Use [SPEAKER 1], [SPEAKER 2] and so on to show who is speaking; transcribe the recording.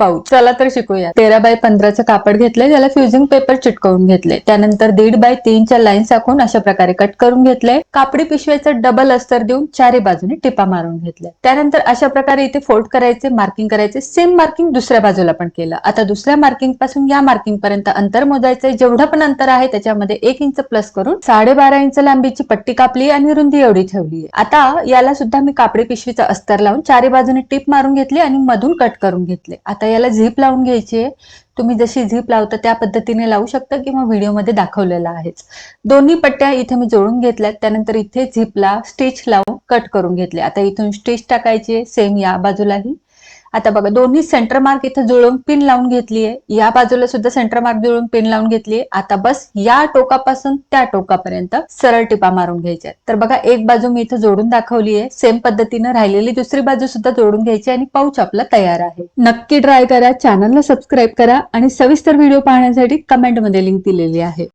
[SPEAKER 1] Pouch. चला तर शिकूया. 13 बाय 15चं कापड घेतलंय, त्याला फ्युजिंग पेपर चिटकवून घेतले. त्यानंतर 1.5 बाय 3च्या लाईन्स आखून अशा प्रकारे कट करून घेतले. कापडी पिशव्याचं डबल अस्तर देऊन चारी बाजूने टिपा मारून घेतल्या. त्यानंतर अशा प्रकारे इथे फोल्ड करायचे, मार्किंग करायचे. सेम मार्किंग दुसऱ्या बाजूला पण केलं. आता दुसऱ्या मार्किंग पासून या मार्किंग पर्यंत अंतर मोजायचंय. जेवढं पण अंतर आहे त्याच्यामध्ये 1 इंच प्लस करून 12.5 इंच लांबीची पट्टी कापली आणि रुंदी एवढी ठेवली. आता याला सुद्धा मी कापडी पिशवीचा अस्तर लावून चारी बाजूने टिप मारून घेतली आणि मधून कट करून घेतले. आता याला झीप लावून घ्यायची आहे. तुम्ही जशी झीप लावता त्या पद्धतीने लावू शकता किंवा व्हिडिओमध्ये दाखवलेलं आहेच. दोन्ही पट्ट्या इथे मी जोडून घेतल्यात. त्यानंतर इथे झीपला स्टिच लावून कट करून घेतले. आता इथून स्टिच टाकायची सेम या बाजूलाही. आता बघा दोन्ही सेंटर मार्क इथे जुळवून पिन लावून घेतलीये. या बाजूला सुद्धा सेंटर मार्क जुळवून पिन लावून घेतलीये. आता बस या टोकापासून त्या टोकापर्यंत सरळ टिपा मारून घ्यायच्या. तर बघा एक बाजू मी इथे जोडून दाखवलीये. सेम पद्धतीने राहिलेली दुसरी बाजू सुद्धा जोडून घ्यायची आणि पाऊच आपला तयार आहे. नक्की ट्राय करा, चॅनलला सबस्क्राईब करा आणि सविस्तर व्हिडिओ पाहण्यासाठी कमेंटमध्ये लिंक दिलेली आहे.